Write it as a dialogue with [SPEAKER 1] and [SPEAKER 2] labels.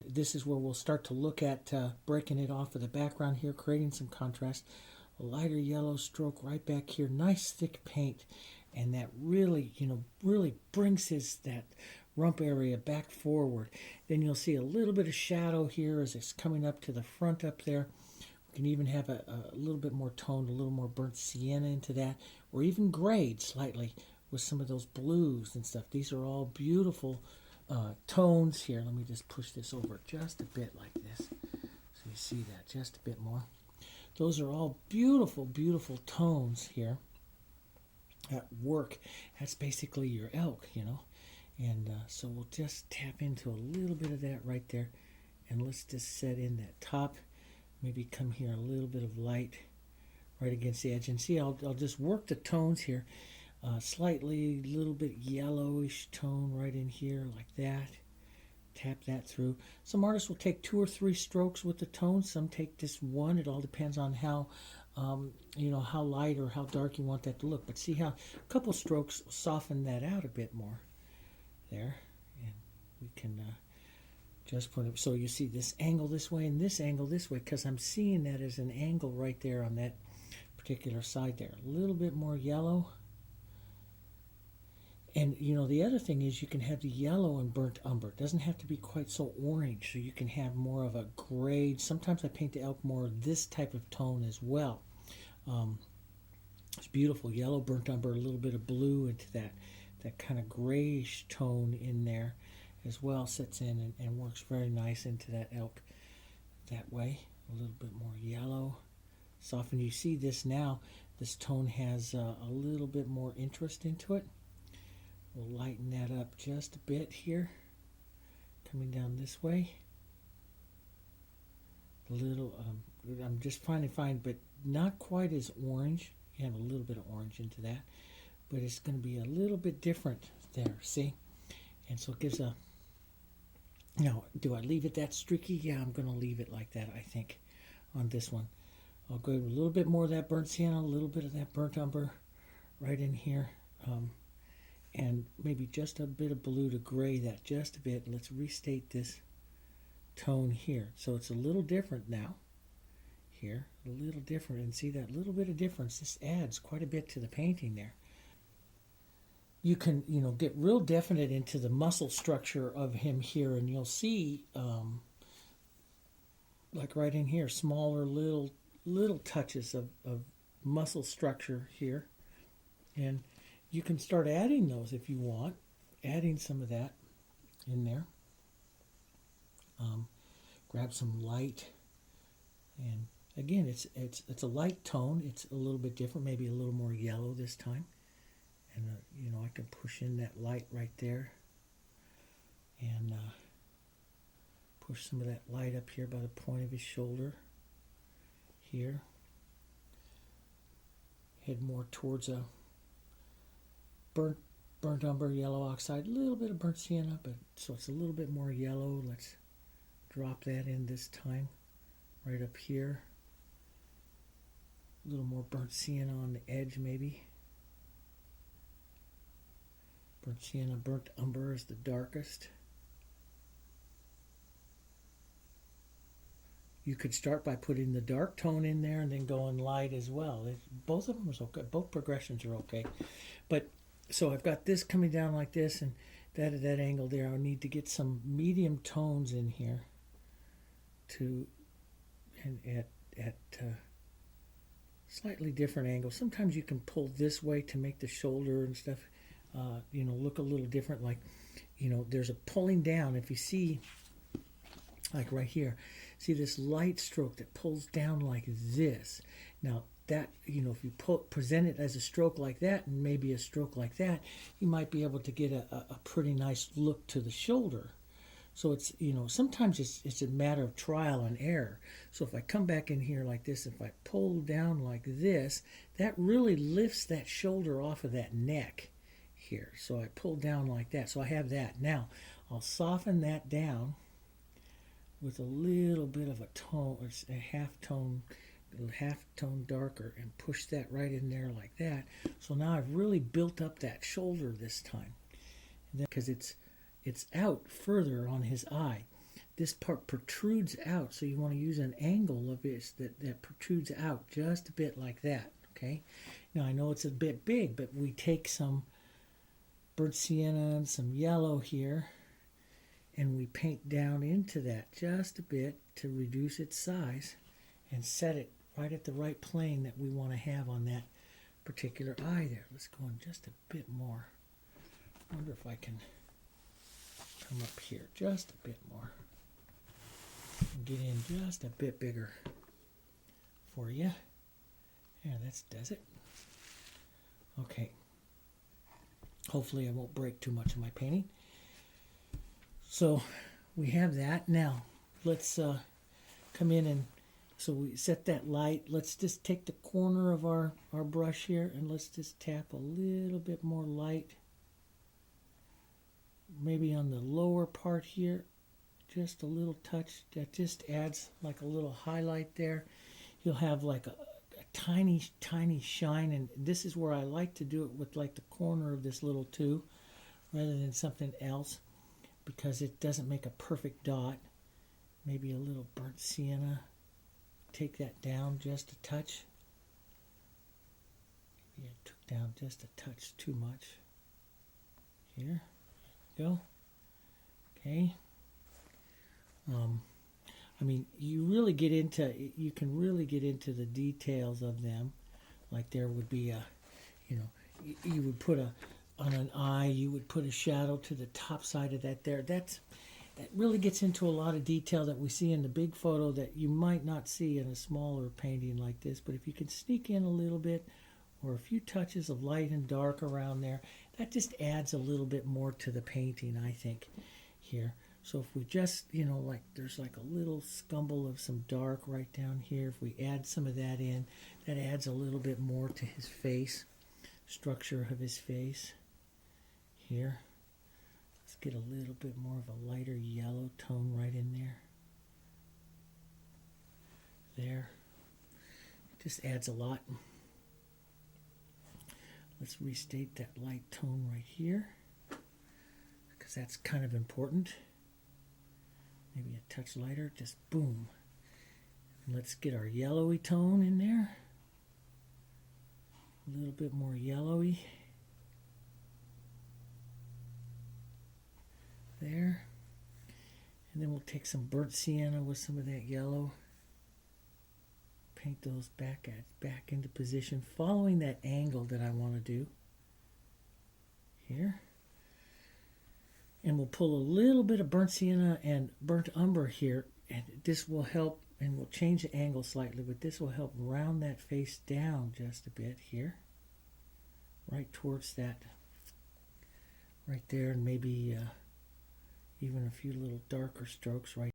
[SPEAKER 1] this is where we'll start to look at breaking it off of the background here, creating some contrast. A lighter yellow stroke right back here, nice thick paint, and that really, really brings that rump area back forward. Then you'll see a little bit of shadow here as it's coming up to the front up there. We can even have a little bit more toned, a little more burnt sienna into that, or even grayed slightly with some of those blues and stuff. These are all beautiful tones here. Let me just push this over just a bit like this so you see that just a bit more. Those are all beautiful, beautiful tones here at work. That's basically your elk, And so we'll just tap into a little bit of that right there. And let's just set in that top. Maybe come here a little bit of light right against the edge. And see, I'll just work the tones here. Slightly, little bit yellowish tone right in here like that. Tap that through. Some artists will take 2 or 3 strokes with the tone. Some take just one. It all depends on how, how light or how dark you want that to look. But see how a couple strokes soften that out a bit more there. And we can just put it so you see this angle this way and this angle this way, because I'm seeing that as an angle right there on that particular side there. A little bit more yellow. And, the other thing is you can have the yellow and burnt umber. It doesn't have to be quite so orange, so you can have more of a gray. Sometimes I paint the elk more this type of tone as well. It's beautiful. Yellow, burnt umber, a little bit of blue into that kind of grayish tone in there as well. Sets in and works very nice into that elk that way. A little bit more yellow. Soften. You see this now. This tone has a little bit more interest into it. We'll lighten that up just a bit here, coming down this way. A little, I'm just trying to find, but not quite as orange. You have a little bit of orange into that, but it's going to be a little bit different there, see? And so it gives a, now, do I leave it that streaky? Yeah, I'm going to leave it like that, I think, on this one. I'll go a little bit more of that burnt sienna, a little bit of that burnt umber right in here. And maybe just a bit of blue to gray that just a bit. Let's restate this tone here. So it's a little different now. Here, a little different. And see that little bit of difference. This adds quite a bit to the painting there. You can, get real definite into the muscle structure of him here. And you'll see, like right in here, smaller little touches of muscle structure here. And you can start adding those if you want, adding some of that in there. Grab some light, and again, it's a light tone. It's a little bit different, maybe a little more yellow this time. And I can push in that light right there, and push some of that light up here by the point of his shoulder. Here, head more towards a burnt umber, yellow oxide, a little bit of burnt sienna, but so it's a little bit more yellow. Let's drop that in this time, right up here. A little more burnt sienna on the edge, maybe. Burnt sienna, burnt umber is the darkest. You could start by putting the dark tone in there and then going light as well. Both of them is okay. Both progressions are okay, but so I've got this coming down like this, and that at that angle there. I need to get some medium tones in here and at slightly different angles. Sometimes you can pull this way to make the shoulder and stuff, look a little different. Like, there's a pulling down. If you see, like right here, see this light stroke that pulls down like this. Now, that, if you present it as a stroke like that and maybe a stroke like that, you might be able to get a pretty nice look to the shoulder. So it's, sometimes it's a matter of trial and error. So if I come back in here like this, if I pull down like this, that really lifts that shoulder off of that neck here. So I pull down like that. So I have that. Now, I'll soften that down with a little bit of a tone, or a half tone darker, and push that right in there like that. So now I've really built up that shoulder this time, because it's out further on his eye. this part protrudes out, so you want to use an angle of this that protrudes out just a bit like that, okay? Now I know it's a bit big, but we take some burnt sienna and some yellow here, and we paint down into that just a bit to reduce its size and set it right at the right plane that we want to have on that particular eye there. Let's go in just a bit more. I wonder if I can come up here just a bit more and get in just a bit bigger for you. Yeah, that does it. Okay. Hopefully I won't break too much of my painting. So we have that. Now let's come in, and so we set that light. Let's just take the corner of our brush here and let's just tap a little bit more light. Maybe on the lower part here, just a little touch. That just adds like a little highlight there. You'll have like a tiny, tiny shine, and this is where I like to do it with like the corner of this little tube rather than something else, because it doesn't make a perfect dot. Maybe a little burnt sienna. Take that down just a touch. Maybe I took down just a touch too much. Here. Go. Okay. I mean, you can really get into the details of them. Like there would be a, you would put on an eye, you would put a shadow to the top side of that there. That really gets into a lot of detail that we see in the big photo that you might not see in a smaller painting like this. But if you can sneak in a little bit or a few touches of light and dark around there, that just adds a little bit more to the painting, I think, here. So if we just, like there's like a little scumble of some dark right down here. If we add some of that in, that adds a little bit more to his face, structure of his face here. Let's get a little bit more of a lighter yellow tone right in there. There. It just adds a lot. Let's restate that light tone right here, because that's kind of important. Maybe a touch lighter, just boom. And let's get our yellowy tone in there. A little bit more yellowy. There. And then we'll take some burnt sienna with some of that yellow. Paint those back into position, following that angle that I want to do here. And we'll pull a little bit of burnt sienna and burnt umber here, and this will help, and we'll change the angle slightly, but this will help round that face down just a bit here, right towards that, right there, and maybe even a few little darker strokes right